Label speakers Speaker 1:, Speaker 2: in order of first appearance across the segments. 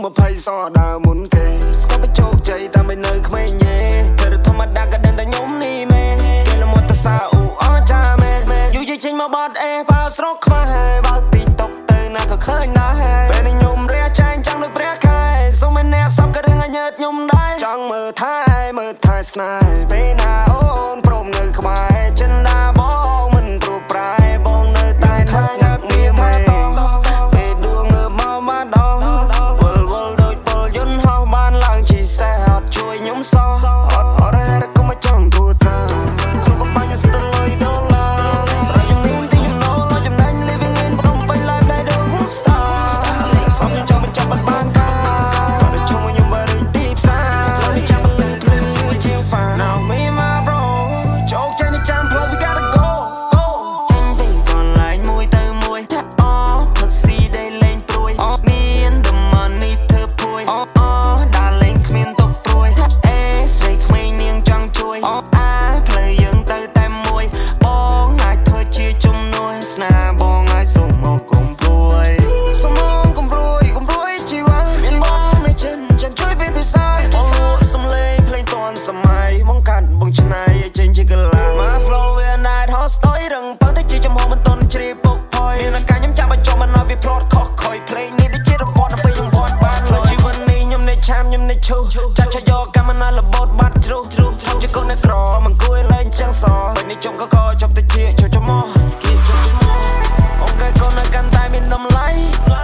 Speaker 1: mà phải so đào muốn kề có biết chốt chạy ta bên nơi không ai nhé thời thông mà đã cả đêm ta nhóm đi mê kể là một ta sao ó cha mê dù gì chính mà bắt e bao sốc mà bao tì tóc từ nào có khơi ná bên này nhôm rẽ tranh chẳng được rẽ khai xong bên nè sắp cái đường anh nhớ nhôm đáy chẳng mơ thái snai bên nào ôn prom người không ai chân đá bóng mình trụ prai bóng nơi tai thái ngập nghiêm mê về đường ngờ mau má đó vờ đôi bờ dân hao ban làng chỉ xe hạt chuối nhóm so ở đây đã có mà chẳng thua ta không có bao nhiêu sự lời đâu là ra dùng nên tin dùng nó lo dùng đánh living in but don't play life like the rockstar xong nhưng trong bên trong bắt ban ca và được chung với những bài deep sound flow đi chạm lên play chiếc phà nào me my bro chốt trên đi chạm flow we gotta go trên tình còn lại môi từ môi thật si đây lên trôi me and the money thơ pui đã lên khmiên tục trôi say khmei niêng trăng trôi play dương từ tem môi bóng ai thôi chia chung nuôi sna bóng ai sung một cùng trôi sung một cùng trôi chỉ bóng này chân trôi bên phía sai sung lên play toàn sầm mai bóng cạn bóng chân này trên chỉ cần là má flow về night hot story đừng bắn tới chỉ trong hôm mình tôn chỉ bốc thôi miền Nam cả nhóm cha bà cho mình nói về plot khó khỏi play này để chết đồng bọn nó phải dùng bọn ban lời chỉ vấn này nhom này cham nhom này chu chạm cho do cả mình là bot bắt true chỉ con này cỏ mình cúi lên trăng sò bên này trong có co trong tay chia cho mò ông cái con này căn tay mình đâm lấy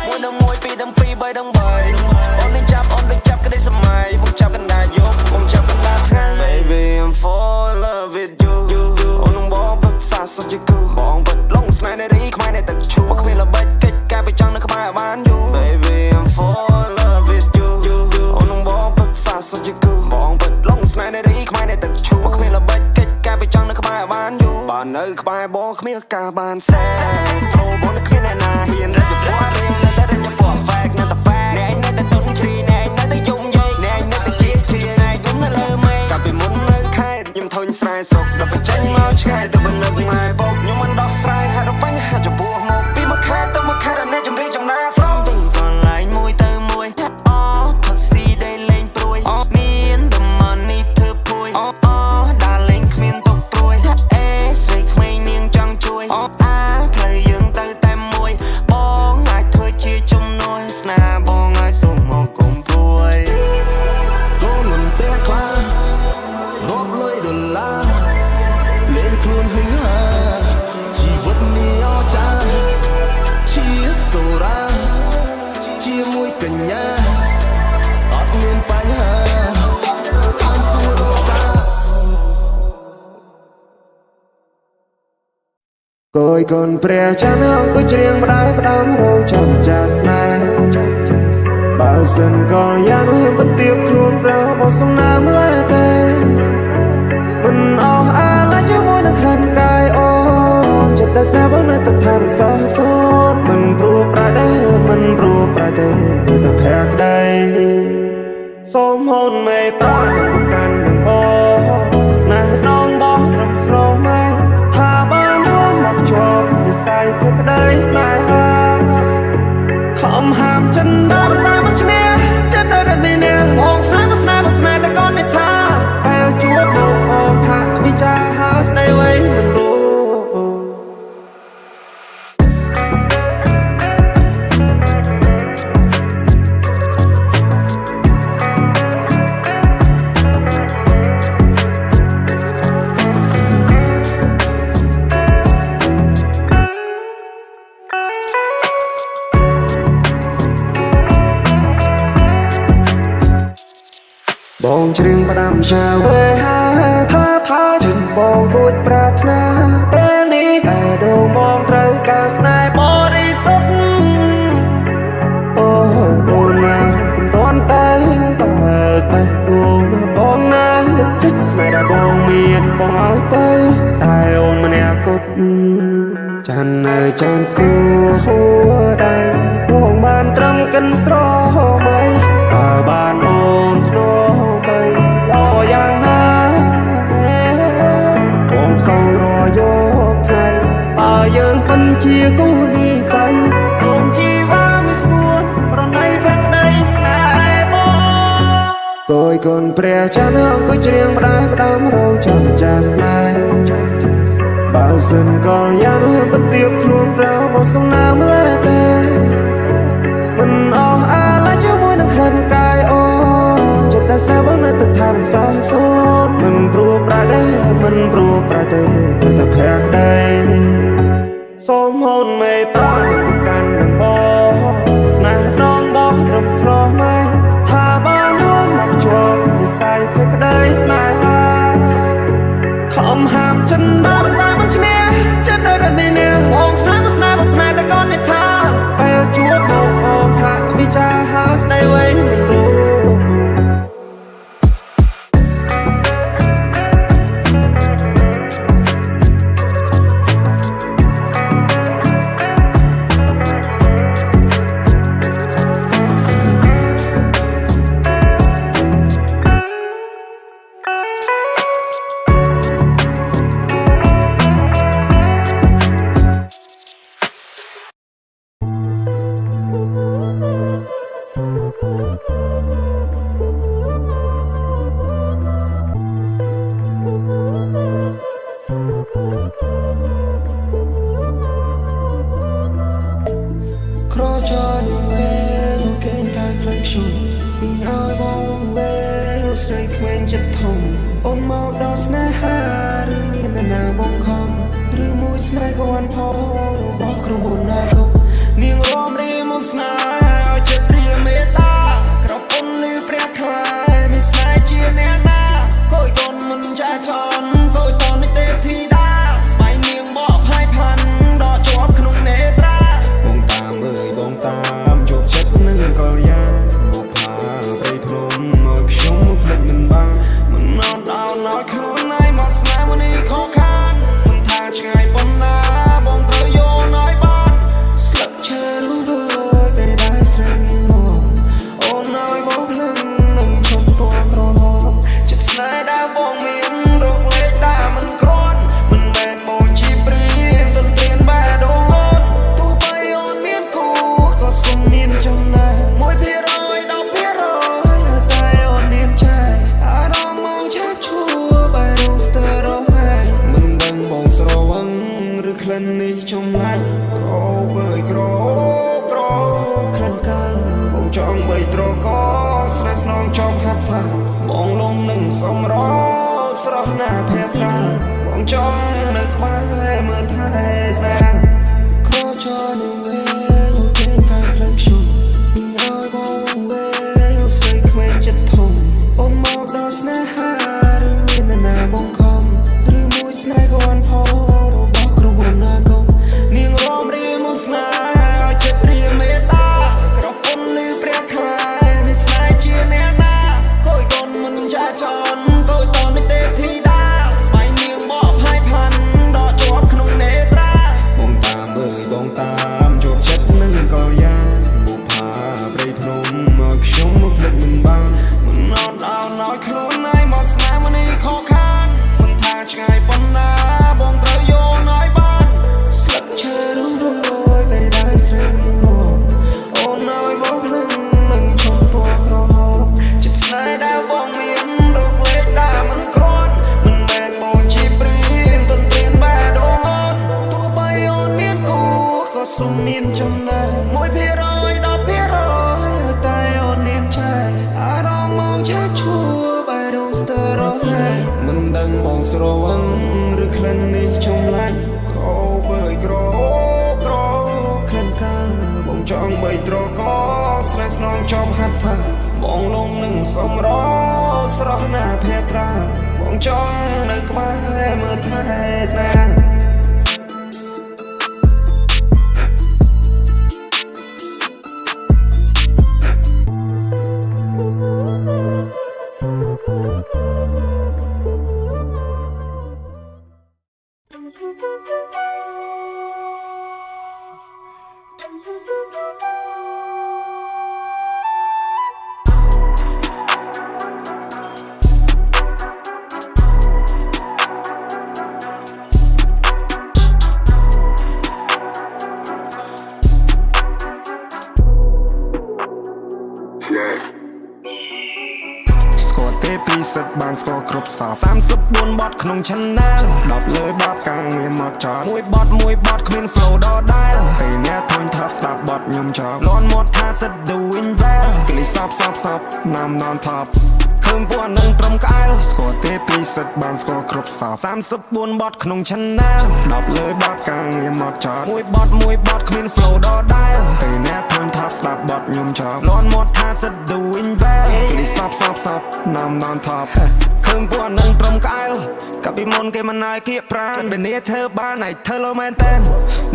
Speaker 1: môi đâm môi pi đâm pi bay đâm bời ông lên chắp cái đây sầm mày bông chắp cái đà vô bông chắp cái đà thang baby I'm fall in love with you ông nông bó vật xa sao chỉ cứ bóng vật lông snai này đi không ai này tập chu mà không biết là bết kết ca bị trăng nó không ai bán you baby I'm fall in love with you ông nông bó vật xa sao chỉ cứ bóng vật lông snai này đi không ai này tập chu mà không biết là bết kết ca bị trăng nó không ai bán you bạn ơi không ai bó không biết cả bạn xe flow bó nó không biết là hiền ra được quá riêng nên ta ra cho bỏ phạt nên ta phạt nè anh nên ta tuấn trì nè anh nên ta dùng dây nè anh nên ta chia này cũng là lơ mây cả vì muốn nơi khai nhưng thôi sai sọc đập bên chân mau chạy từ bên nước mai bốc nhưng anh đọc sai hai đọc bánh hai cho buộc một vì mà khai là nên chấm riêng trong đá xong tình còn lại môi từ môi thật si đây lên trôi me and the money thơ pui đã lên khmiên tục trôi say khmei niêng trăng trôi play dương từ tem môi bóng ai thôi chia chung nuôi sna bóng ai sung một cùng trôi
Speaker 2: có mình té qua góp lưỡi đồn la lên khuôn hứa chỉ vật ni o cha chiếc sầu ra chia môi tình nhà ấp miền Tây hà than xưa ta
Speaker 1: cội còn pre chán hông có riêng đám râu chăm chát snai bao dần còn ya nuôi bất tiếp luôn rau bao sông nam lá tê mình lại cho môi nó khăn cay chợt đã xa bóng nơi tập tham sao xôn mình pru pra tê nơi tập hẹn đây xóm hôn mê ta đàn đừng bó snai nong bó rầm snow mây tha ban hôn một chỗ đi say cái đây snai không ham chân đá bên tay mất chân nè chân nơi đây mình nè mong snai ta con này tha ai chúa bộ mong hạ vi cha ha stay away mình đủ bong riêng bà đam chào về ha tha chừng bong cột pratna bên đi ai đâu bong trời cả snai body sốc na cùng toán tay bạc bay buông bong na chết snai đã bong miền bong áo bay tai ôn mà nè cốt chan ơi chan cua đây bong ban trăm cân sro mây bàn ôn cho bay lo yang na bong song rò vô thay dương phân chia cô đi say sông chi va mi suôn rồi nay bên đây xa គុណព្រះចាស់អង្គុយច្រៀងផ្ដាយផ្ដាំរងចាំម្ចាស់ស្នេហ៍បើសិនកលយ៉ាងហ៊ានបទៀបខ្លួនប្រៅមកសំណាមលែតែមិនអស់អាឡ័យជាមួយនឹងក្លិនកាយអូចិត្តដែលស្នេហ៍បងនៅទឹកថាមិនសោះសូនមិនព្រោះប្រែទេមិនព្រោះប្រែទេទៅតែភក្តីសូមហូនមេត្តាកាន់នឹងបងស្នេហ៍ស្នងបងរំស្រស់ម៉ែថាបានហូនមកជាប់និស័យភក្តីស្នេហាខំហាមចិនដល់តែមិនឈ្នះចិត្តនៅតែមានបងស្នេហ៍ស្នេហ៍តែកូននេះថាពេលជួបមកបងហាក់វិចារហាស្ដីវិញមិនรู้ក្រចនឹងវេអូកេងកាយផ្លូវខ្ញុំពីឲ្យបងវេអូស្រីក្មេងចិត្តធំអូនមកដល់ស្នេហាឬមាននរណាបងខំឬមួយស្នេហ៍ក៏អន់ផងបោះក្រុមអូនណាកុំនាងរំរីមុំស្នេហ៍ឲ្យចិត្តព្រាមេត្តាក្រពុនលឺព្រះខ្មែរមានស្នេហ៍ជាអ្នកណាកូនកូនមិនចាចនកូនតនេះទេធីតាស្បៃនាងបកផាយផាន់ដល់ជាប់ក្នុងនេត្រាបងតាមអើយបងតាមជោគចិត្តនឹងកលយាមកផាព្រៃភ្នំមកខ្ញុំភ្លេចមិនបានមិនអត់ដល់ឲ្យខ្លួនឯងមកស្នេហ៍មួយនេះខកខានមិនថាឆ្ងាយប៉ុណ្ណាបងត្រូវយកឲ្យបានស្លឹកឈើរស់ពេលដែលស្រីនាងមកអូនឲ្យបងភ្លឹងនឹងឈប់ពណ៌ក្រហមចិត្តស្នេហ៍ដែលបងមានរកលេខដែលមិនគ្រាន់មិនមែនបងជាព្រៀងទន្ទ្រានបែរដូងអូនទោះបីអូនមានគូក៏សុំមានចំណែក1% 10%តែអូននាងចែកអារម្មណ៍មកឆាប់ឈួរបែររងស្ទើររហែកមិនដឹងបងស្រវឹងឬក្លិននេះចម្លែកក្របើយក្រក្លិនកាំងបងចង់បីត្រកស្នេហ៍ស្នងចំហាត់ថាបងលងនឹងសំរស្រស់ណាស់ភេត្រាបងចង់នៅក្បែរមើលថែស្នេហ៍ក្រចនឹងវេអូកេងកាយផ្លូវខ្ញុំពីឲ្យបងវេអូស្រីក្មេងចិត្តធំអូនមកដល់ស្នេហាឬមាននរណាបងខំឬមួយស្នេហ៍ក៏អន់ផងរបស់ក្រុមអូនណាកុំនាងរំរីមុំស្នេហ៍ឲ្យចិត្តព្រាមេត្តាក្រពុនលឺព្រះខ្មែរមានស្នេហ៍ជាអ្នកណាកូនកូនមិនចាចនកូនតនេះទេធីតាស្បៃនាងបកផាយផាន់ដល់ជាប់ក្នុងនេត្រាបងតាមអើយបងតាមជោគចិត្តនឹងកលយាបុផាព្រៃភ្នំមកខ្ញុំមកភ្លេចមិនបានមិនអត់ដល់ឲ្យខ្លួនឯងមកស្នេហ៍មួយនេះខកខានមិនថាឆ្ងាយប៉ុណ្ណាបងត្រូវយកឲ្យបានស្លឹកឈើរស់ពេលដែលស្រីនាងមកអូនឲ្យបងភ្លឹងនឹងឈប់ពណ៌ក្រហមចិត្តស្នេហ៍ដែលបងមានរកលេខដែលមិនគ្រាន់មិនមែនបងជាព្រៀងទន្ទ្រានបែរដូងអូនទោះបីអូនមានគូក៏សុំមានចំណែក1% 10%តែអូននាងចែកអារម្មណ៍មកឆាប់ឈួរបែររងស្ទើររហែកមិនដឹងបងស្រវឹងឬក្លិននេះចម្លែកក្របើយក្រក្លិនកាំងបងចង់បីត្រកស្នេហ៍ស្នងចំហាត់ថាបងលងនឹងសំរស្រស់ណាស់ភេត្រាបងចង់នៅក្បែរមើលថែស្នេហ៍ ទេពីសិតបានស្គាល់គ្រប់សព34បទក្នុង channel 10លើ10ការងារមកចត់មួយបទគ្មាន flow ដដែលពេលអ្នកធុញថប់ស្ដាប់បទខ្ញុំចប់លន់មាត់ថាសិត doing well គ្លីសពណាំ non top ឃើញពួកនឹងត្រឹមក្អែលស្គាល់ទេពីសិតបានស្គាល់គ្រប់សព34បទក្នុង channel 10លើ10ការងារមកចត់មួយបទគ្មាន flow ដដែលពេលអ្នកធុញថប់ស្ដាប់បទខ្ញុំចប់លន់មាត់ថាសិត doing well គ្លីសពណាំ non top ឃើញពួកនឹងត្រឹមក្អែលកាពីមុនគេមិនឲ្យគៀកប្រានពេលនេះធ្វើបានឲ្យធ្វើលើមែនតើ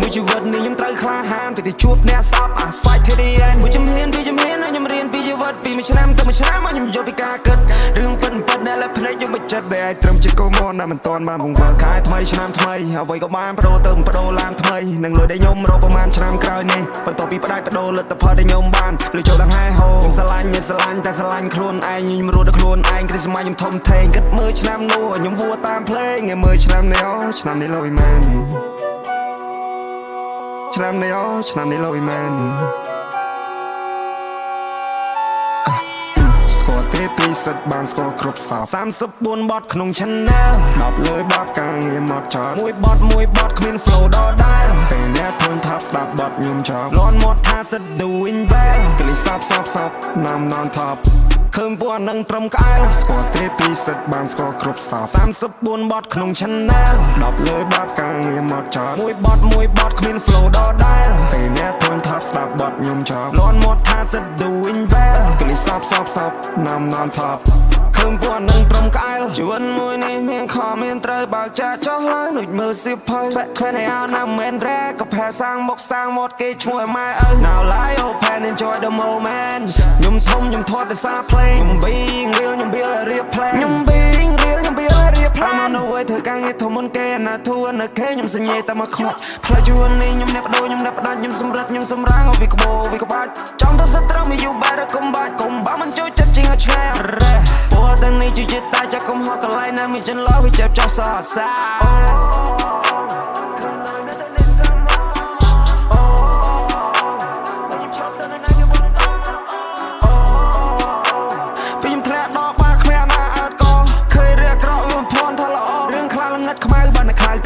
Speaker 1: មួយជីវិតនេះខ្ញុំត្រូវក្លាហានពីជួបអ្នកសព fight to the end មួយជំហានខ្ញុំរៀនពីជីវិតពីមួយឆ្នាំទៅមួយឆ្នាំមកខ្ញុំយកពីការគិតរឿងពិតដែលលើភ្នែកខ្ញុំបិទចិត្តដែលឲ្យត្រឹមជាកុំមកដែលមិនទាន់បានបង្កើនខែថ្មីឆ្នាំថ្មីអ្វីក៏បានបដូរឡើងថ្មីនឹងលុយដែលខ្ញុំរកប្រហែលឆ្នាំក្រោយនេះបន្ទាប់ពីផ្ដាច់បដូរលទ្ធផលដែលខ្ញុំបានលុយចូលដល់ហែហោខ្ញុំស្រឡាញ់តែស្រឡាញ់ខ្លួនឯងខ្ញុំរស់ដល់ខ្លួនឯងគ្រាសម័យខ្ញុំធំធេងគិតមើលឆ្នាំនោះខ្ញុំវួរតាមភ្លេងមើលឆ្នាំនេះឆ្នាំនេះលុយមែនឆ្នាំនេះលុយមែនស្គាល់ទេពីសិតបានស្គាល់គ្រប់សព34បទក្នុង channel 10លើ10ការងារមកចត់មួយបទគ្មាន flow ដដែលពេលអ្នកធុញថប់ស្ដាប់បទខ្ញុំចប់លន់មាត់ថាសិត doing well គ្លីសពណាំ non top ឃើញពួកនឹងត្រឹមក្អែលស្គាល់ទេពីសិតបានស្គាល់គ្រប់សព34បទក្នុង channel 10លើ10ការងារមកចត់មួយបទគ្មាន flow ដដែលពេលអ្នកធុញថប់ស្ដាប់បទខ្ញុំចប់លន់មាត់ថាសិត doing well គ្លីសពណាំ non top ឃើញពួកនឹងត្រឹមក្អែលជីវិតមួយនេះមានខមានត្រូវបើកចាចោះឡើងដូចមើលសៀវភៅធ្វើឲ្យអោណាមិនរ៉ែក៏ផែសាំងមុខសាំងមាត់គេឈ្មោះម៉ែឪ Now lie open enjoy the moment ខ្ញុំធំខ្ញុំធាត់ដោយសារភ្លេងខ្ញុំ being real ខ្ញុំ build a real plan ខ្ញុំ being real ខ្ញុំ build a real plan មកនៅវិញធ្វើការងារធំមុនគេណាធូរនៅគេខ្ញុំសញ្ញេតែមកខ្វាច់ផ្លេចជួននេះខ្ញុំអ្នកបដូរខ្ញុំអ្នកផ្ដាច់ខ្ញុំសម្រិតខ្ញុំសម្រាំងឲ្យវាក្បោវាក្បាច់ចង់ទៅសិតត្រូវមាន you better កុំបាច់មិនចូលចិត្តជាងឲ្យឆ្ងាយពួកទាំងនេះជួយចិត្តតែចាក់កុំហោះកន្លែងណាមានចិនឡោវាចាប់ចោលសោះសា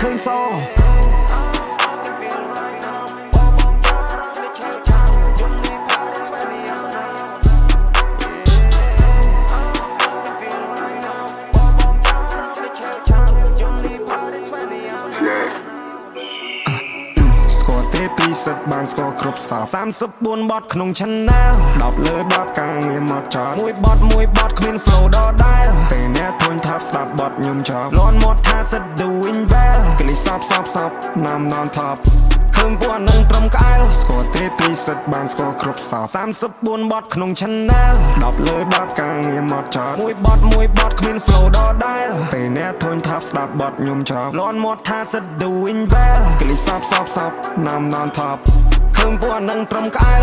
Speaker 1: ឃើញសពីសិតបានស្គាល់គ្រប់សព34បទក្នុង channel 10លើ10ការងារមកចត់មួយបទគ្មាន flow ដដែលពេលអ្នកធុញថប់ស្ដាប់បទខ្ញុំចប់លន់មាត់ថាសិត doing well គ្លីសពណាំ non top ឃើញពួកនឹងត្រឹមក្អែលស្គាល់ទេពីសិតបានស្គាល់គ្រប់សព34បទក្នុង channel 10លើ10ការងារមកចត់មួយបទគ្មាន flow ដដែលពេលអ្នកធុញថប់ស្ដាប់បទខ្ញុំចប់លន់មាត់ថាសិត doing well គ្លីសពណាំ non top ឃើញពួកនឹងត្រឹមក្អែល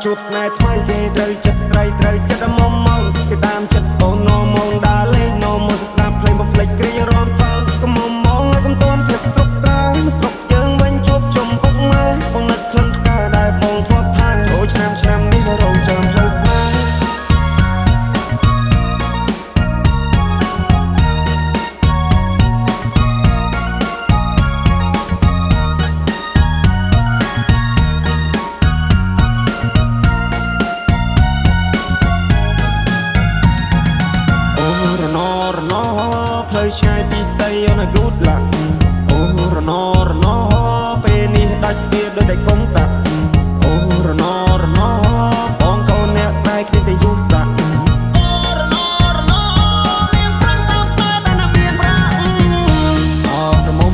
Speaker 1: ជួបស្នេហ៍ថ្មីគេត្រូវចិត្តស្រីត្រូវចិត្តមុំមកគេតាមចិត្តអូននោមងដើរលេងនោមទៅស្ដាប់ភ្លេងបំភ្លេចគ្រារំថងកុំមុំមកឲ្យកុំទាន់ភ្លេចស្រុកស្រែមកស្រុកយើងវិញជួបជុំពុកម៉ែបងនឹកក្លិនផ្កាដែលបងធ្លាប់ថែអូឆ្នាំនេះរងចាំផ្លូវស្នេហ៍
Speaker 2: ឆ្ងាយពីស័យអូនឲ្យ good luck អូរណរពេលនេះដាច់វាដូចតែកុំតាក់អូរណបងកូនអ្នកស្នេហ៍គ្នាតែយុសាក់អូរណនាងប្រាំងតាមផ្សារតែណាមានប្រាក់អូក្រមុំ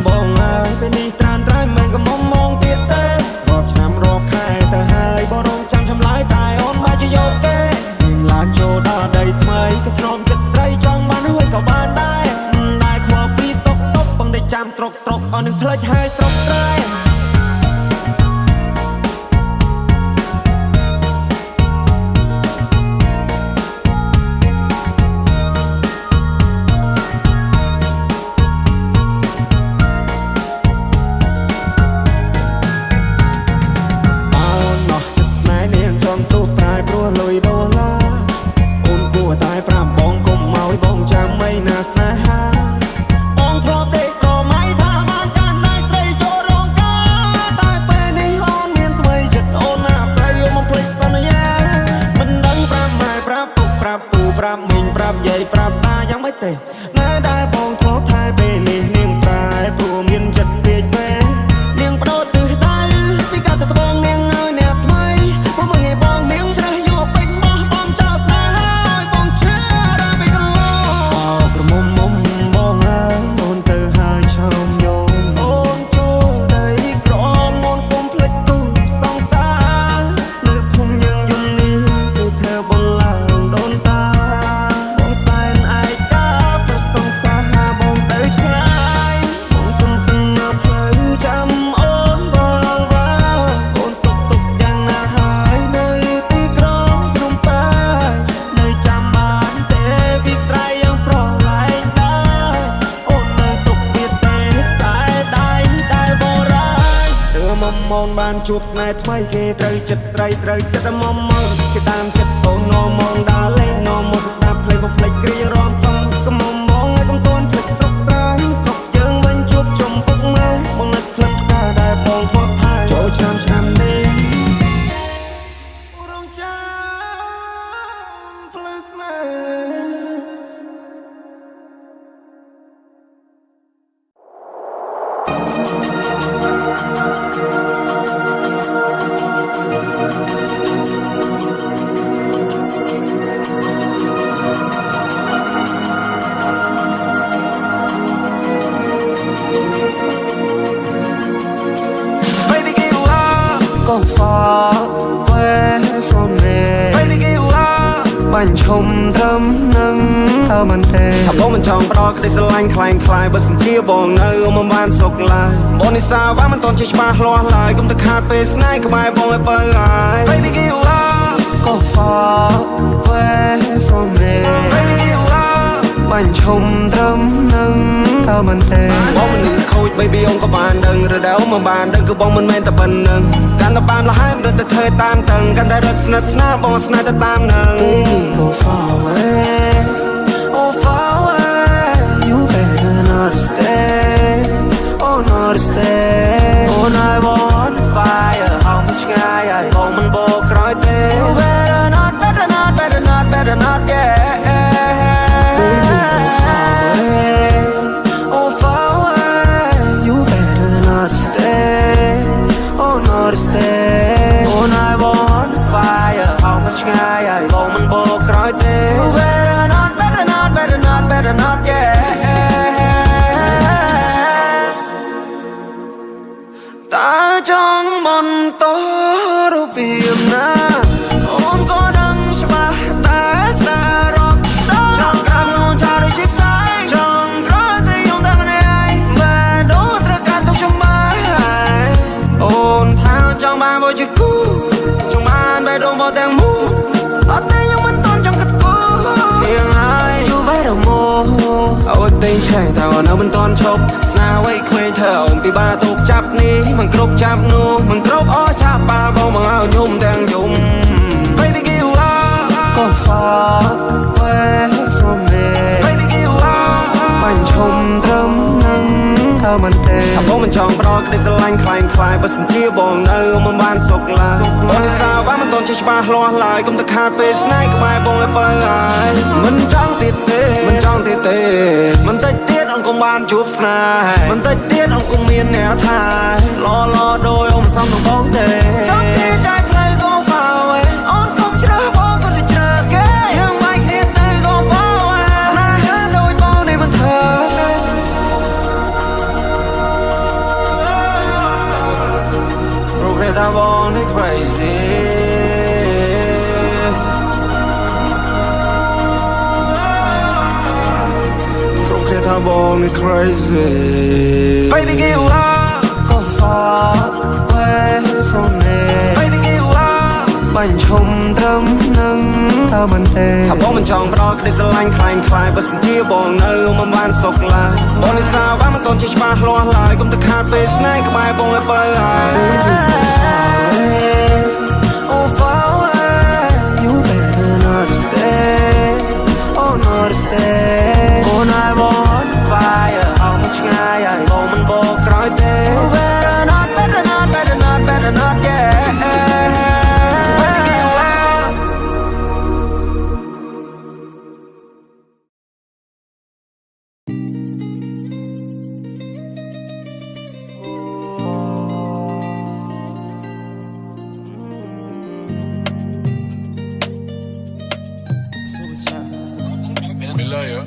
Speaker 2: បងហើយពេលនេះត្រានត្រៃមិនក៏មុំមកទៀតទេរាប់ឆ្នាំរាប់ខែទៅហើយបរងចាំឆ្លើយតែអូនមកជាយកទេនាងឡើងចូលដល់ដីថ្មីក៏ធ្នមចិត្តស្រីចង់បានហួយក៏បានដែរខ្វល់ពីសុកតុកបងได้ចាំត្រុកអូននឹងផ្លេចហើយស្រុកស្រែប្រាប់មីងប្រាប់យាយប្រាប់តាយ៉ាងម៉េចទេស្នេហ៍ដែលបងធ្លាប់ថែពេលនេះនាងប្រែព្រោះមានចិត្តពេកពេលនាងបដូរទិសដៅពីកាលទៅត្បូងនាងឲ្យអ្នកថ្មីមកមើលឲ្យបងនាងច្រេះយកពេញបោះបងចោលស្នេហ៍ឲ្យបងឈឺដល់ពេលកន្លងអោក្រមុំបងហើយអូនទៅហើយឆោមយំអូនចូលដីក្រមអូនគុំភ្លេចគូសង្សារនៅភូមិយើងយំនេះគឺធ្វើបងឡើងដូនតាមកបានជួបស្នេហ៍ថ្មីគេត្រូវចិត្តស្រីត្រូវចិត្តមុំគេតាមចិត្តអូនមកដើរលេងមកស្ដាប់ភ្លេងបំភ្លេចគ្រារំសំកុំមកឲ្យកុំតន់ភ្លេចស្រុកស្រែស្រុកយើងវិញជួបជុំពុកម៉ែបងនឹកក្លឹបផ្កាដែលបងធ្លាប់ថែចូលឆ្នាំនេះរងចាំផ្លូវស្នេហGo far away from me Baby give up បាញ់ឈុំត្រឹមនឹងតើមិនទេថាបងមិនចង់ប្រកក្តីស្រឡាញ់ខ្លាំងបើសិនជាបងនៅមិនបានសុខឡើយបងនិសាវ៉ាមិនតន់ជាច្បាស់លាស់ឡើយកុំទៅខាតពេលស្នេហ៍ក្បែរបងឲ្យបើហើយ Baby give up Go far away from me Baby give up បាញ់ឈុំត្រឹមនឹងតើមិនទេបងមិននឹងខូច baby អូនក៏បានដឹងឬដែលអូនមិនបានដឹងគឺបងមិនមែនតែប៉ុណ្្នឹងកាន់តែបានលះហើយមិនទៅធ្វើតាមតឹងកាន់តែរត់ស្និទ្ធស្នាលបងស្នេហ៍ទៅតាមនឹង Go far away Oh far away You better not stay Oh not stay Oh I want fire ហោមឆ្ងាយហើយបងមិនបោកក្រោយទេ You better not yeah Stay on I want fire ហោមឆ្ងាយហើយបងមិនបោកក្រោយទេ Better not yeah តើចង់បន្តរបៀបណាអូនក៏ដឹងច្បាស់តែសារ៉ុកចង់ក្រាបលងឆាដូចជាផ្សាយចង់ក្រោយត្រីយងតែម្នាក់បែរដូរត្រូវការទុកចំបាយអូនចង់បានមកជាគូចង់បានបែរដងមកទាំងមូអត់ទេខ្ញុំមិនតន់ចង់កាត់គូយ៉ាងហើយយូរបែរមកអូនតែឆែកតែនៅមិនតន់ឈប់ស្នាអ្វីក្មេងធ្វើអូនពិបាកទប់ចាប់នេះមិនគ្រប់ចាប់នោះមិនគ្រប់អស់ចាប់បាបងមកឲ្យញុំទាំងយំ Baby give up Go far away from me Baby give up បាញ់ឈុំត្រឹមនឹងតើមិនទេថាបងមិនចង់ប្រកក្តីស្រឡាញ់ខ្លាំងបើសិនជាបងនៅមិនបានសុខឡើយបងនិសាវ៉ាមិនតន់ជាច្បាស់លាស់ឡើយកុំទៅខាតពេលស្នេហ៍ក្បែរបងឲ្យបើហើយមិនចង់ទៀតទេមិនចង់
Speaker 1: ងទេទេមិនតិចទៀតអង្គកុំបានជួបស្នេហ៍មិនតិចទៀតអង្គកុំមានអ្នកថាឡឡដោយអ៊ំសំនឹងបងទេចង់គ្នាចែកផ្លូវកូនហ្វាវអូនកុំជ្រើសបងក៏ទៅជ្រើសគេយើងមិនគ្នាទៅកូនហ្វាវស្នេហាដូចបងនេះមិនធ្វើព្រោះគេថាបងនេះ crazy born crazy Baby give up go far away from me Baby give up បាញ់ឈុំត្រឹមនឹងតើមិនទេថាបងមិនចង់ផ្ដោតក្តីស្រឡាញ់ខ្លាំងខ្លាយបើសិនជាបងនៅមិនបានសុខឡើយបងនេះសាវ៉ាមិនតន់ជាច្បាស់លាស់ឡើយកុំទៅខាតពេលស្នេហ៍ក្បែរបងឲ្យបើហើយ Oh far away you better not stay Oh not stay Oh I want fire អស់មិនឆ្ងាយហើយបងមិនបកក្រោយទេ Better not better not better not better not yeah
Speaker 3: Milaya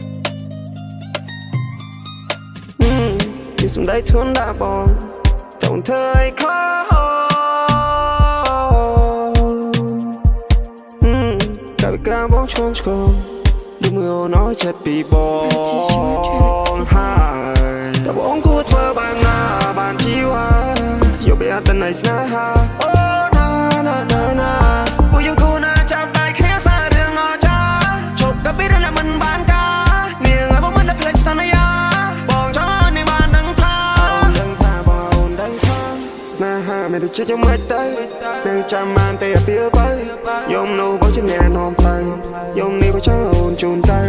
Speaker 1: ពីសំដីធួនដាក់បងតូនធ្វើឲ្យខកកាលពីកាបងឈួនឆ្កងดูมือអូនឲ្យចិត្តពីបងហើយតើបងគួរធ្វើបែបណាបានជីវ៉ាយកពីអត្តន័យស្នេហាអូណាណាណាណាពួកយើងគួរណាចាប់ដៃគ្នាសាររឿងអចាជប់ក៏ពីរឿងដែលមិនបានការនាងឲ្យបងមិនได้ភ្លេចសន្យាបងចង់នេះបានដឹងថាបងដឹងថាស្នេហាមិនដូចជាមិនទៅនៅចាំបានតែពីលទៅយំនោះបងជាអ្នកនាំផ្លូវយំនេះបងចង់អូនជូនទៅ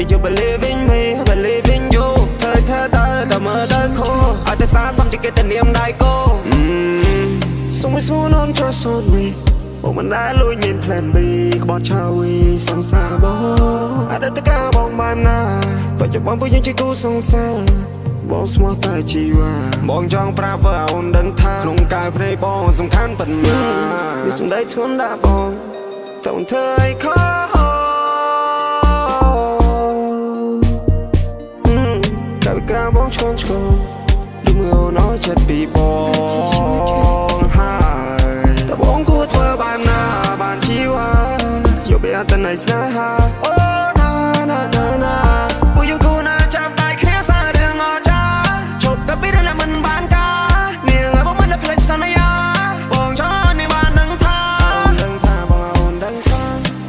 Speaker 1: If you believe in me I believe in you ធ្វើតែមើលទៅខូឲ្យតែសារសំជាគេតែនាមដៃគោ So we swoon on trust on me បងមិនដែលលួចមាន plan B ក្បត់ឆាវីសង្សារបងអតីតកាលបងបានណាបច្ចុប្បន្នពួកយើងជាគូសង្សារបងស្មោះតែជីវ៉ាបងចង់ប្រាប់ឲ្យអូនដឹងថាក្នុងកាយព្រៃបងសំខាន់ប៉ុណ្ណានេះសំដីធួនដាក់បងតូនធ្វើឲ្យខកកាលពីកាលបងឈួនឆ្កងดูมือអូនឲ្យចិត្តពីបងហើយតើបងគួរធ្វើបែបណាបានជីវ៉ាយកពីអត្តន័យស្នេហាអូណាណាណាណាពួកយើងគួរណាចាប់ដៃគ្នាសាររឿងអចាជប់ក៏ពីរឿងដែលមិនបានការនាងឲ្យបងមិនได้ភ្លេចសន្យាបងចង់នេះបានដឹងថាបងអូនដឹងថា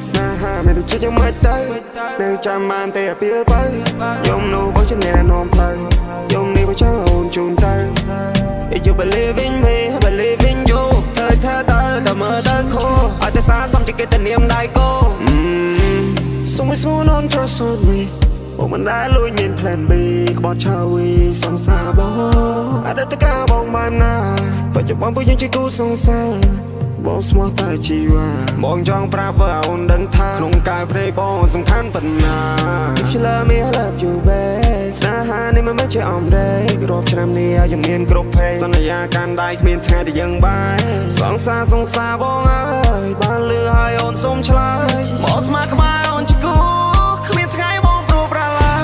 Speaker 1: ស្នេហាមិនដូចជាមិនទៅនៅចាំបានតែពីលទៅយំនោះបងជាអ្នកនាំផ្លូវយំនេះបងចង់អូនជូនទៅ If you believe in me I believe in you ធ្វើតែមើលទៅខូឲ្យតែសារសំជាគេតែនាមដៃគោ So we swoon on trust on me បងមិនដែលលួចមាន plan B ក្បត់ឆាវីសង្សារបងអតីតកាលបងបានណាបច្ចុប្បន្នពួកយើងជាគូសង្សារបងស្មោះតែជីវ៉ាបងចង់ប្រាប់ឲ្យអូនដឹងថាក្នុងកាយព្រៃបងសំខាន់ប៉ុណ្ណា If you love me I love you babe ស្នេហានេះមិនមែនជាអំរែករាប់ឆ្នាំនេះឲ្យយើងមានគ្រប់ភេទសន្យាកាន់ដៃគ្មានថ្ងៃដែលយើងបាយសង្សារបងអើយបានលឺឲ្យអូនសុំឆ្លើយមកស្មាក្បែរអូនជាគូគ្មានថ្ងៃបងព្រោះប្រាឡាយ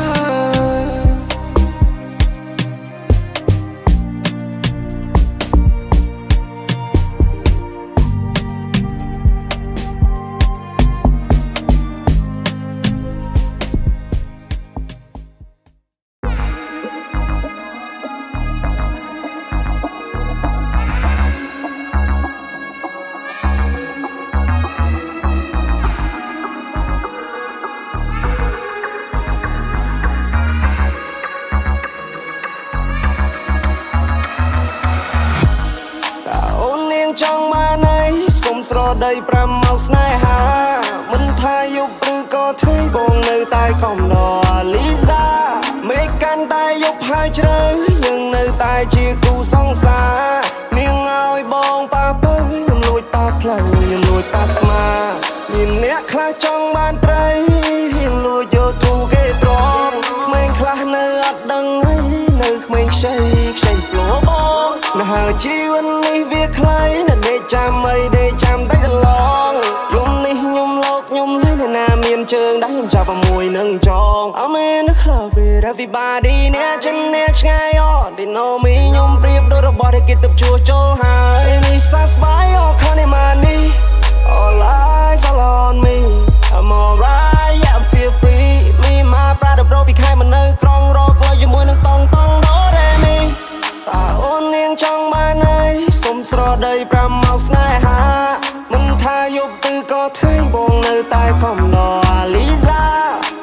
Speaker 1: ដី5មកស្នេហាមិនថាយប់ឬក៏ថ្ងៃបងនៅតែកំដរលីសាមេឃកាន់តែយប់ហើយជ្រៅយើងនៅតែជាគូសង្សារនាងឲ្យបងប៉ាពើខ្ញុំលួចតាផ្លូវខ្ញុំលួចតាស្មាមានអ្នកខ្លះចង់បានត្រីខ្ញុំលួចយកទូគេទ្រា ជីវិតនេះវាខ្លីណាស់ដេកចាំអីដេកចាំតែកន្លងយំនេះខ្ញុំលោកខ្ញុំលេងតែណាមានជើងដែរខ្ញុំចាប់6នឹងចង I'm in the club with everybody អ្នកចិនអ្នកឆ្ងាយអត់ They know me ខ្ញុំប្រៀបដូចរបស់ដែលគេទៅជួសជុលហើយនេះសះស្បើយអត់ខននេះមកនេះ All eyes all on me I'm alright yeah I feel free me my brother bro ពីខែមកនៅក្រុងរកលុយជាមួយនឹងតង់ដូរ៉េមីតើអូននាងចង់បានអីសុំស្រដី5មកស្នេហាមិនថាយប់ឬក៏ថ្ងៃបងនៅតែខំដរអាលីសា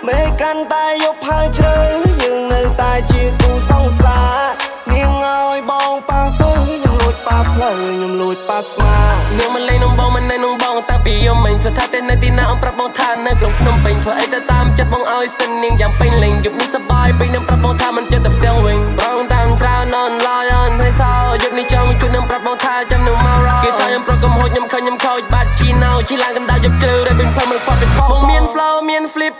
Speaker 1: មេកាន់តែយប់ហើយជ្រៅយើងនៅតែជាគូសង្សារនាងឲ្យបងប៉ះទៅខ្ញុំលួចប៉ះផ្លូវខ្ញុំលួចប៉ះស្មានាងមិនលេងនំបងមិននៅនំបងតាំងពីយំមិញស្ថិតតែនៅទីណាអមប្រាប់បងថានៅក្នុងភ្នំពេញធ្វើអីទៅតាមចិត្តបងឲ្យសិននាងយ៉ាងពេញលេងយប់នេះសប្បាយពេញនឹងប្រាប់បងថាមិនចិត្តទៅផ្ទាំងវិញបងតាមច្រើននន់ឡាយអនហើយសោយប់នេះចង់ជួយនឹងប្រាប់បងថាចាំនឹងមករកគេថាខ្ញុំប្រកុំហូចខ្ញុំឃើញខ្ញុំខូចបាត់ជីណៅជីឡានកណ្ដាលយប់ជ្រៅរែពេញភើមិនខ្វល់ពីផងបងមាន flow មាន flip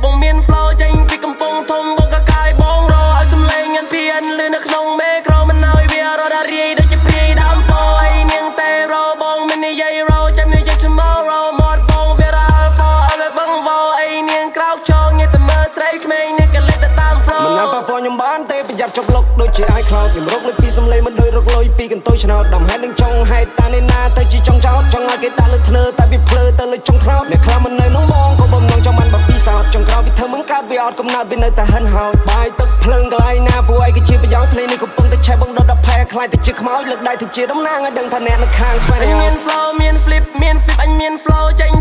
Speaker 1: បងមាន flow ចេញពីកំពង់ធំបងក៏កាយបងរកឲ្យសំឡេងញ៉ាំភៀនលឺនៅក្នុងមេក្រូមិនឲ្យវារត់រាយដូចជាព្រាយដើមពោអីនាងតែរបងមិននិយាយរចាំនិយាយ tomorrow មកបងវារ៉ា for ឲ្យបងវ៉ោអីនាងក្រោកចងញ៉ាំតែមើលស្រីក្មេងនេះក៏លេចទៅតាម flow មិនណាប៉ះពខ្ញុំបានទេប្រយ័ត្នចុកលុកដូចជា iCloud ខ្ញុំរកលេខពីសំឡេងមិនដូចរកលុយពីកន្ទុយឆ្នោតដំហេតុនឹងចង់ហេតុតានេះណាទៅជាចង់ចោតចង់ឲ្យគេដាក់លើធ្នើតែវាភ្លើទៅលើចង់ថ្នោតអ្នកខ្លះមិននៅនោះបងក៏បំណងចង់បានបពីសោតចង់ក្រោយវាធ្វើមិនកើតវាអត់កំណត់វានៅតែហិនហោចបាយទឹកភ្លើងកន្លែងណាពួកឯងក៏ជាប្រយោជន៍ភ្លេងនេះកំពុងតែឆេះបងដុតដល់ផែខ្លាយទៅជាខ្មោចលើកដៃទៅជាតំណាងឲ្យដឹងថាអ្នកនៅខាងស្វែងរកមាន flow មាន flip អញមាន flow ចេញ